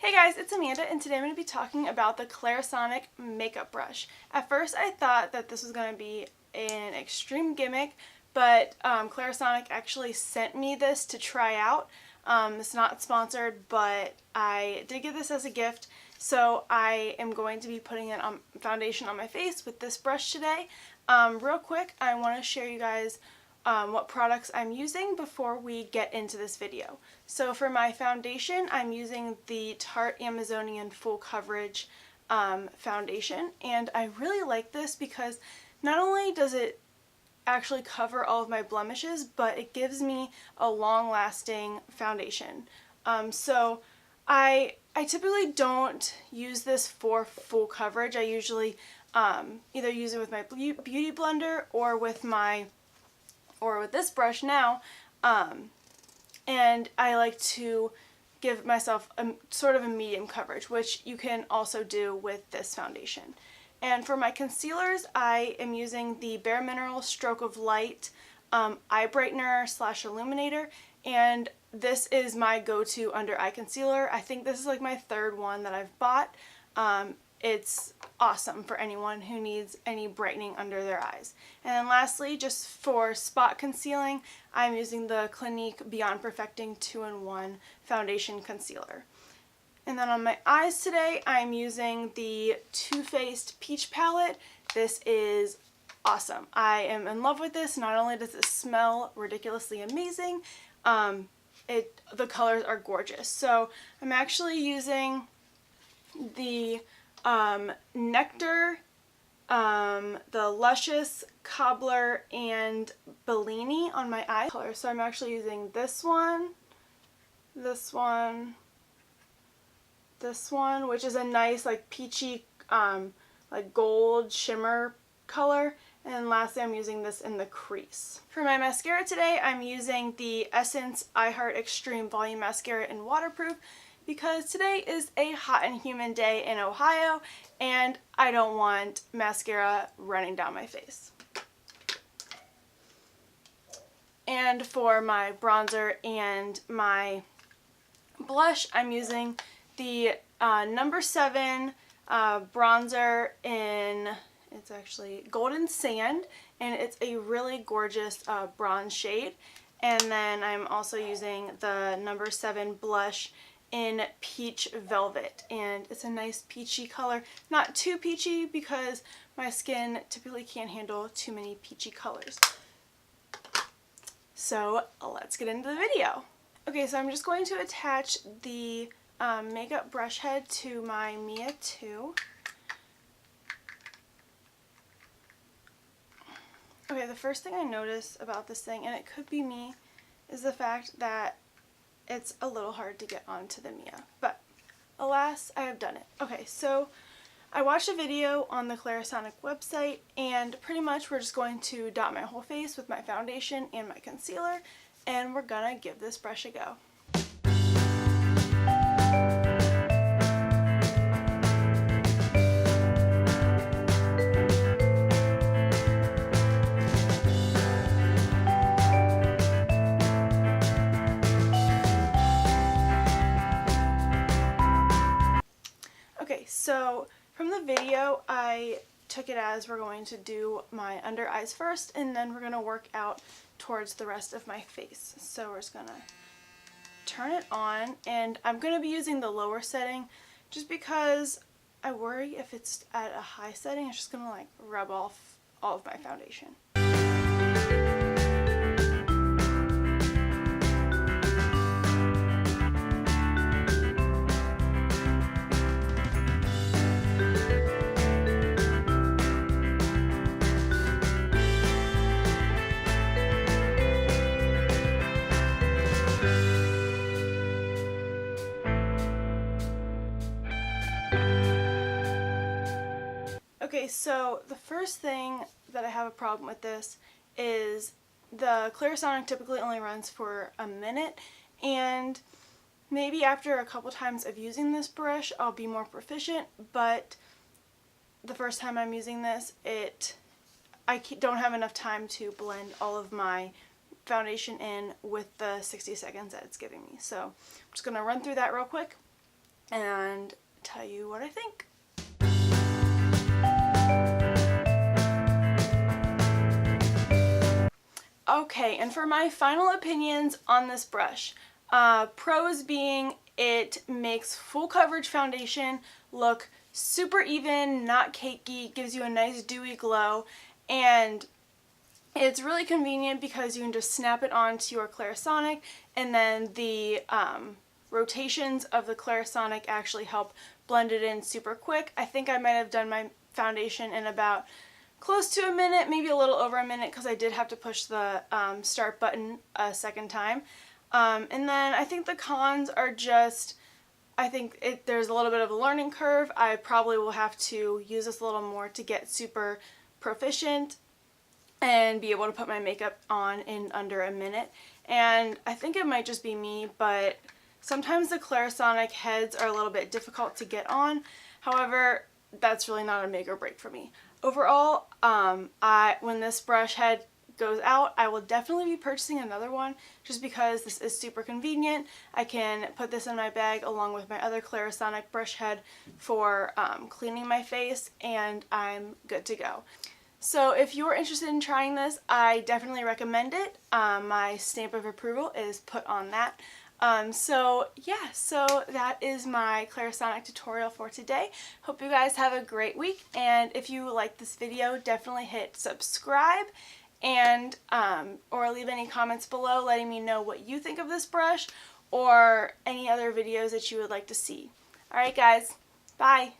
Hey guys, it's Amanda, and today I'm going to be talking about the Clarisonic makeup brush. At first I thought that this was going to be an extreme gimmick, but Clarisonic actually sent me this to try out. It's not sponsored, but I did get this as a gift, so I am going to be putting it on foundation on my face with this brush today. Real quick, I want to share you guys what products I'm using before we get into this video. So for my foundation, I'm using the Tarte Amazonian Full Coverage foundation, and I really like this because not only does it actually cover all of my blemishes, but it gives me a long-lasting foundation. So I typically don't use this for full coverage. I usually either use it with my beauty blender or with this brush now, and I like to give myself a sort of a medium coverage, which you can also do with this foundation. And for my concealers, I am using the Bare Minerals Stroke of Light eye brightener / illuminator, and this is my go-to under eye concealer. I think this is like my third one that I've bought. It's awesome for anyone who needs any brightening under their eyes. And then lastly, just for spot concealing, I'm using the Clinique Beyond Perfecting 2-in-1 Foundation Concealer. And then on my eyes today, I'm using the Too Faced Peach Palette. This is awesome. I am in love with this. Not only does it smell ridiculously amazing, the colors are gorgeous. So I'm actually using the Nectar, the Luscious, Cobbler, and Bellini on my eye color. So I'm actually using this one, this one, this one, which is a nice like peachy like gold shimmer color. And then lastly, I'm using this in the crease. For my mascara today, I'm using the Essence I Heart Extreme Volume Mascara in Waterproof, because today is a hot and humid day in Ohio and I don't want mascara running down my face. And for my bronzer and my blush, I'm using the number 7 bronzer in, it's actually Golden Sand, and it's a really gorgeous bronze shade. And then I'm also using the number 7 blush in Peach Velvet, and it's a nice peachy color. Not too peachy because my skin typically can't handle too many peachy colors. So let's get into the video. Okay, so I'm just going to attach the makeup brush head to my Mia 2. Okay, the first thing I notice about this thing, and it could be me, is the fact that it's a little hard to get onto the Mia, but alas, I have done it. Okay, so I watched a video on the Clarisonic website, and pretty much we're just going to dot my whole face with my foundation and my concealer, and we're gonna give this brush a go. So from the video, I took it as we're going to do my under eyes first, and then we're going to work out towards the rest of my face. So we're just going to turn it on, and I'm going to be using the lower setting just because I worry if it's at a high setting, it's just going to like rub off all of my foundation. Okay, so the first thing that I have a problem with this is the Clarisonic typically only runs for a minute, and maybe after a couple times of using this brush I'll be more proficient, but the first time I'm using this, I don't have enough time to blend all of my foundation in with the 60 seconds that it's giving me. So I'm just going to run through that real quick and tell you what I think. Okay, and for my final opinions on this brush, pros being it makes full coverage foundation look super even, not cakey, gives you a nice dewy glow, and it's really convenient because you can just snap it onto your Clarisonic, and then the rotations of the Clarisonic actually help blend it in super quick. I think I might have done my foundation in about close to a minute, maybe a little over a minute, because I did have to push the start button a second time. And then I think the cons are just, I think there's a little bit of a learning curve. I probably will have to use this a little more to get super proficient and be able to put my makeup on in under a minute. And I think it might just be me, but sometimes the Clarisonic heads are a little bit difficult to get on. However, that's really not a make or break for me. Overall, when this brush head goes out, I will definitely be purchasing another one just because this is super convenient. I can put this in my bag along with my other Clarisonic brush head for cleaning my face, and I'm good to go. So if you're interested in trying this, I definitely recommend it. My stamp of approval is put on that. So that is my Clarisonic tutorial for today. Hope you guys have a great week, and if you like this video, definitely hit subscribe and or leave any comments below letting me know what you think of this brush or any other videos that you would like to see. Alright guys, bye!